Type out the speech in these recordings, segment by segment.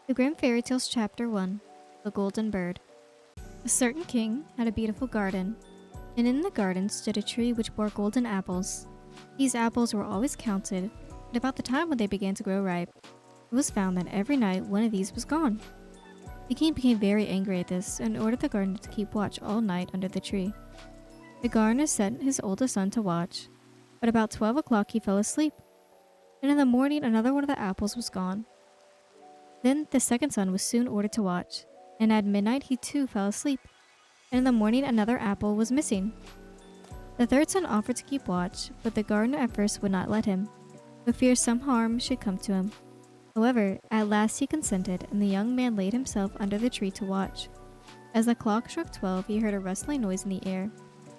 The Grimm Fairytales CH1 The Golden Bird. A certain king had a beautiful garden, and in the garden stood a tree which bore golden apples. These apples were always counted, and about the time when they began to grow ripe, it was found that every night one of these was gone. The king became very angry at this and ordered the gardener to keep watch all night under the tree. The gardener sent his oldest son to watch, but about 12 o'clock he fell asleep, and in the morning another one of the apples was gone. Then the second son was soon ordered to watch, and at midnight he too fell asleep, and in the morning another apple was missing. The third son offered to keep watch, but the gardener at first would not let him, for fear some harm should come to him. However, at last he consented, and the young man laid himself under the tree to watch. As the clock struck 12, he heard a rustling noise in the air,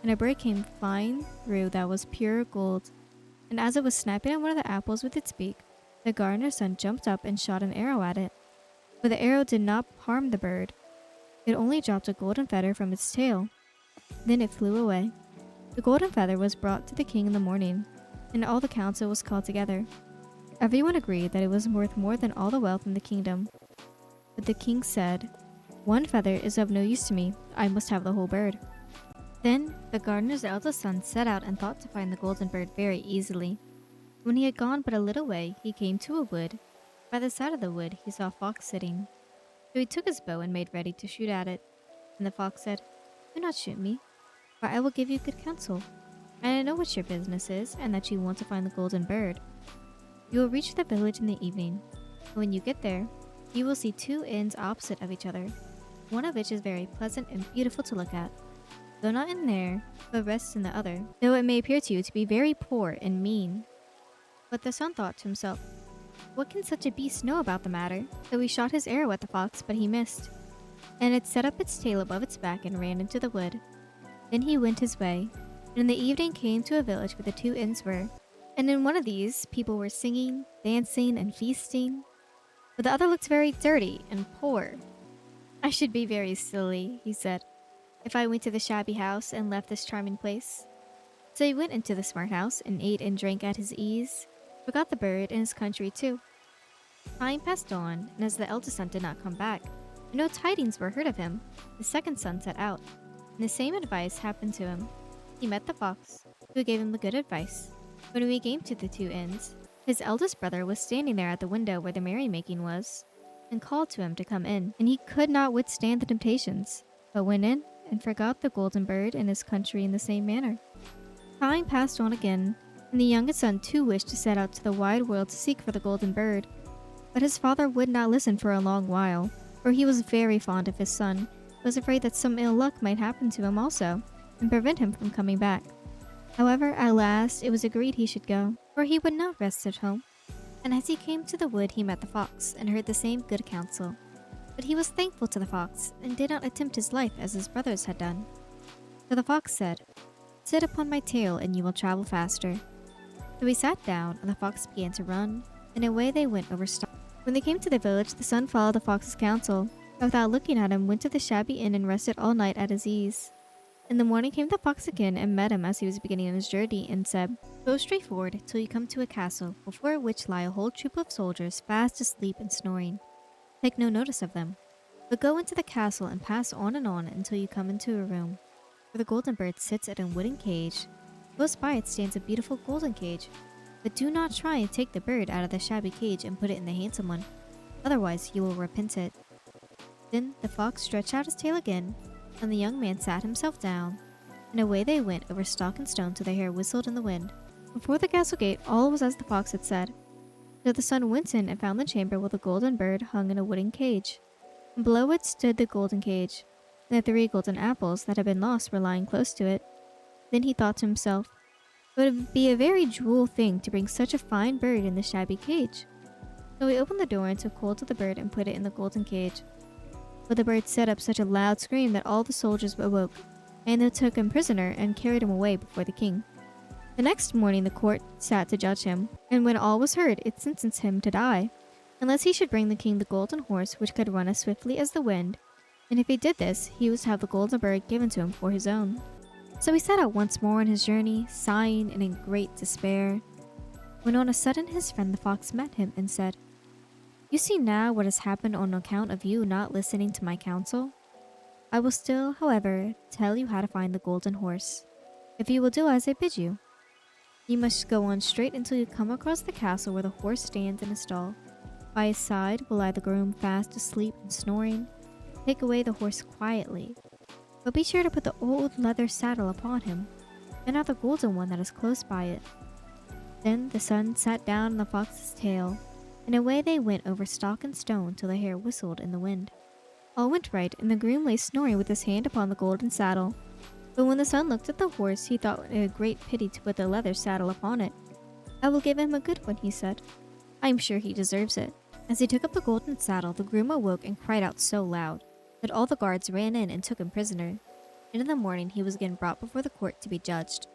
and a bird came flying through that was pure gold. And as it was snapping at one of the apples with its beak, the gardener's son jumped up and shot an arrow at it. But the arrow did not harm the bird. It only dropped a golden feather from its tail. Then it flew away. The golden feather was brought to the king in the morning, and all the council was called together. Everyone agreed that it was worth more than all the wealth in the kingdom. But the king said, "One feather is of no use to me. I must have the whole bird." Then the gardener's eldest son set out and thought to find the golden bird very easily. When he had gone but a little way, he came to a wood. By the side of the wood, he saw a fox sitting. So he took his bow and made ready to shoot at it. And the fox said, "Do not shoot me, for I will give you good counsel. And I know what your business is, and that you want to find the golden bird. You will reach the village in the evening. And when you get there, you will see two inns opposite of each other, one of which is very pleasant and beautiful to look at. Go not in there, but rest in the other, though it may appear to you to be very poor and mean." But the son thought to himself, "What can such a beast know about the matter?" So he shot his arrow at the fox, but he missed, and it set up its tail above its back and ran into the wood. Then he went his way, and in the evening came to a village where the two inns were. And in one of these, people were singing, dancing, and feasting, but the other looked very dirty and poor. "I should be very silly," he said, "if I went to the shabby house and left this charming place." So he went into the smart house and ate and drank at his ease, forgot the bird and his country too. Time passed on, and as the eldest son did not come back, and no tidings were heard of him, the second son set out, and the same advice happened to him. He met the fox, who gave him the good advice. When we came to the two inns, his eldest brother was standing there at the window where the merrymaking was, and called to him to come in, and he could not withstand the temptations, but went in and forgot the golden bird and his country in the same manner. Time passed on again, and the youngest son too wished to set out to the wide world to seek for the golden bird. But his father would not listen for a long while, for he was very fond of his son, and was afraid that some ill luck might happen to him also, and prevent him from coming back. However, at last it was agreed he should go, for he would not rest at home. And as he came to the wood, he met the fox, and heard the same good counsel. But he was thankful to the fox, and did not attempt his life as his brothers had done. So the fox said, "Sit upon my tail, and you will travel faster." So he sat down, and the fox began to run, and away they went over stock. When they came to the village, the son followed the fox's counsel, but without looking at him, went to the shabby inn and rested all night at his ease. In the morning came the fox again, and met him as he was beginning his journey, and said, "Go straight forward till you come to a castle, before which lie a whole troop of soldiers fast asleep and snoring. Take no notice of them, but go into the castle and pass on until you come into a room, where the golden bird sits in a wooden cage. Close by it stands a beautiful golden cage, but do not try and take the bird out of the shabby cage and put it in the handsome one, otherwise you will repent it." Then the fox stretched out his tail again, and the young man sat himself down, and away they went over stock and stone till their hair whistled in the wind. Before the castle gate all was as the fox had said. So the son went in and found the chamber where the golden bird hung in a wooden cage, and below it stood the golden cage, and the 3 golden apples that had been lost were lying close to it. Then he thought to himself, "It would be a very droll thing to bring such a fine bird in the shabby cage." So he opened the door and took hold of the bird and put it in the golden cage. But the bird set up such a loud scream that all the soldiers awoke, and they took him prisoner and carried him away before the king. The next morning the court sat to judge him, and when all was heard, it sentenced him to die, unless he should bring the king the golden horse which could run as swiftly as the wind, and if he did this, he was to have the golden bird given to him for his own. So he set out once more on his journey, sighing and in great despair, when on a sudden his friend the fox met him and said, You see now what has happened on account of you not listening to my counsel? I will still, however, tell you how to find the golden horse, if you will do as I bid you. You must go on straight until you come across the castle where the horse stands in a stall. By his side will lie the groom fast asleep and snoring. Take away the horse quietly, but be sure to put the old leather saddle upon him, and not the golden one that is close by it. Then the son sat down on the fox's tail, and away they went over stock and stone till the hair whistled in the wind. All went right, and the groom lay snoring with his hand upon the golden saddle. But when the son looked at the horse, he thought it a great pity to put the leather saddle upon it. I will give him a good one, he said. I am sure he deserves it. As he took up the golden saddle, the groom awoke and cried out so loud that all the guards ran in and took him prisoner. And in the morning he was again brought before the court to be judged,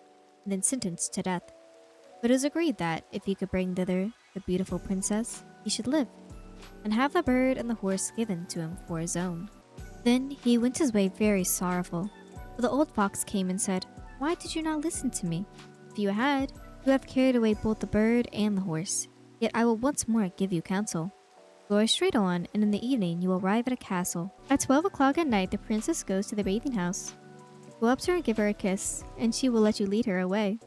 and then sentenced to death. But it was agreed that, if he could bring thither the beautiful princess, he should live, and have the bird and the horse given to him for his own. Then he went his way very sorrowful, for the old fox came and said, Why did you not listen to me? If you had, you have carried away both the bird and the horse. Yet I will once more give you counsel. Go straight on, and in the evening you will arrive at a castle. At 12 o'clock at night the princess goes to the bathing house. Go up to her and give her a kiss, and she will let you lead her away.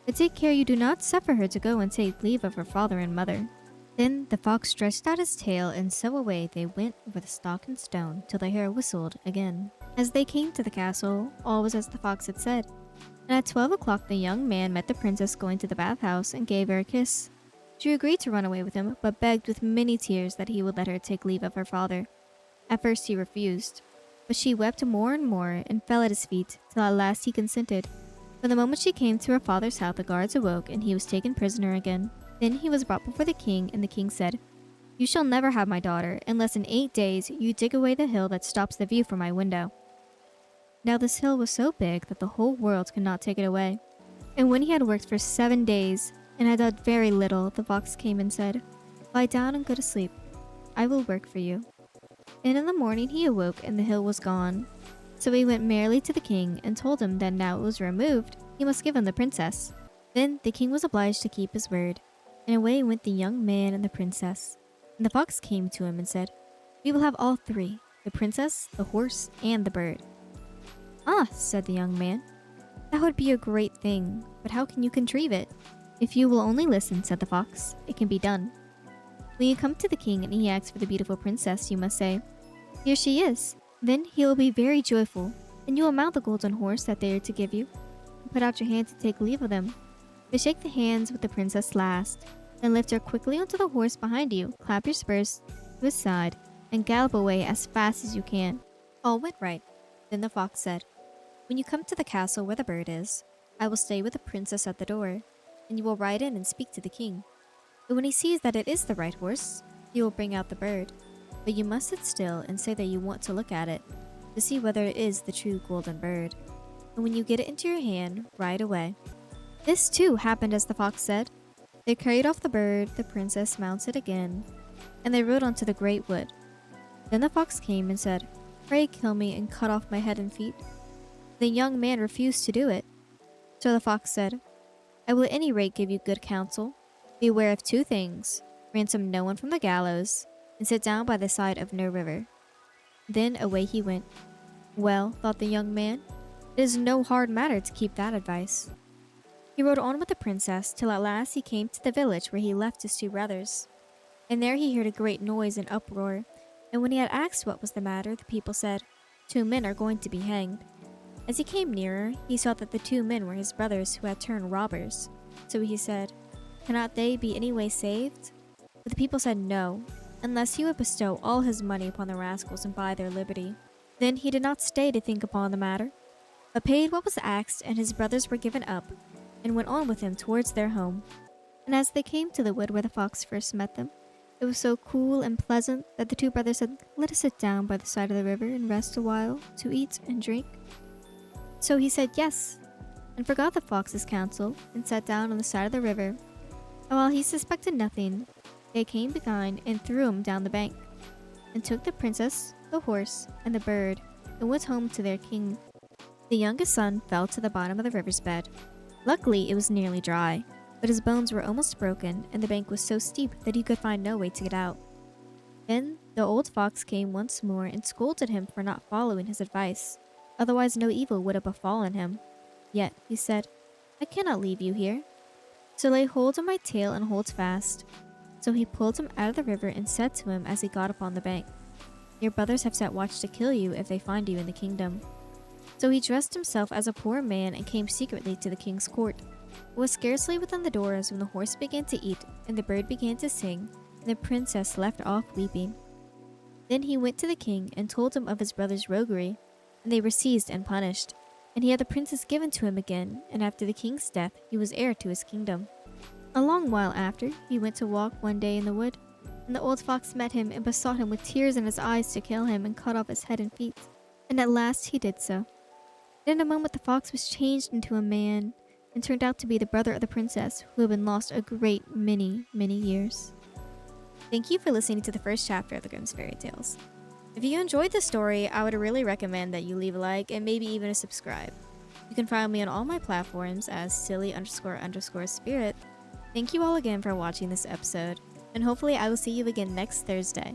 But take care you do not suffer her to go and take leave of her father and mother. Then the fox stretched out his tail, and so away they went over the stock and stone till the hare whistled again. As they came to the castle, all was as the fox had said. And at 12 o'clock the young man met the princess going to the bathhouse and gave her a kiss. She agreed to run away with him, but begged with many tears that he would let her take leave of her father. At first he refused, but she wept more and more and fell at his feet, till at last he consented. But the moment she came to her father's house, the guards awoke, and he was taken prisoner again. Then he was brought before the king, and the king said, You shall never have my daughter, unless in 8 days you dig away the hill that stops the view from my window. Now this hill was so big that the whole world could not take it away. And when he had worked for 7 days, and had done very little, the fox came and said, Lie down and go to sleep. I will work for you. And in the morning he awoke, and the hill was gone. So he went merrily to the king, and told him that now it was removed, he must give him the princess. Then the king was obliged to keep his word, and away went the young man and the princess. And the fox came to him and said, We will have all three, the princess, the horse, and the bird. Ah, said the young man, that would be a great thing, but how can you contrive it? If you will only listen, said the fox, it can be done. When you come to the king and he asks for the beautiful princess, you must say, Here she is. Then he will be very joyful, and you will mount the golden horse that they are to give you, and put out your hand to take leave of them. But shake the hands with the princess last, then lift her quickly onto the horse behind you, clap your spurs to his side, and gallop away as fast as you can. All went right. Then the fox said, When you come to the castle where the bird is, I will stay with the princess at the door, and you will ride in and speak to the king. And when he sees that it is the right horse, he will bring out the bird. But you must sit still and say that you want to look at it, to see whether it is the true golden bird. And when you get it into your hand, ride away. This too happened as the fox said. They carried off the bird, the princess mounted again, and they rode on to the great wood. Then the fox came and said, Pray kill me and cut off my head and feet. The young man refused to do it. So the fox said, I will at any rate give you good counsel. Beware of 2 things. Ransom no one from the gallows, and sit down by the side of no river. Then away he went. Well, thought the young man, it is no hard matter to keep that advice. He rode on with the princess till at last he came to the village where he left his 2 brothers. And there he heard a great noise and uproar, and when he had asked what was the matter, the people said, 2 men are going to be hanged. As he came nearer, he saw that the 2 men were his brothers who had turned robbers. So he said, Cannot they be any way saved? But the people said no, unless he would bestow all his money upon the rascals and buy their liberty. Then he did not stay to think upon the matter, but paid what was asked, and his brothers were given up, and went on with him towards their home. And as they came to the wood where the fox first met them, it was so cool and pleasant that the 2 brothers said, Let us sit down by the side of the river and rest a while, to eat and drink. So he said yes, and forgot the fox's counsel, and sat down on the side of the river. And while he suspected nothing, they came behind and threw him down the bank, and took the princess, the horse, and the bird, and went home to their king. The youngest son fell to the bottom of the river's bed. Luckily, it was nearly dry, but his bones were almost broken, and the bank was so steep that he could find no way to get out. Then the old fox came once more and scolded him for not following his advice. Otherwise, no evil would have befallen him. Yet, he said, I cannot leave you here. So lay hold of my tail and hold fast. So he pulled him out of the river and said to him as he got upon the bank, Your brothers have set watch to kill you if they find you in the kingdom. So he dressed himself as a poor man and came secretly to the king's court. It was scarcely within the doors when the horse began to eat and the bird began to sing, and the princess left off weeping. Then he went to the king and told him of his brother's roguery, and they were seized and punished. And he had the princess given to him again, and after the king's death he was heir to his kingdom. A long while after, he went to walk one day in the wood, and the old fox met him and besought him with tears in his eyes to kill him and cut off his head and feet. And at last he did so. And in a moment the fox was changed into a man, and turned out to be the brother of the princess, who had been lost a great many years. Thank you for listening to the first chapter of the Grimm's Fairy Tales. If you enjoyed the story, I would really recommend that you leave a like and maybe even a subscribe. You can find me on all my platforms as silly__spirit. Thank you all again for watching this episode, and hopefully I will see you again next Thursday.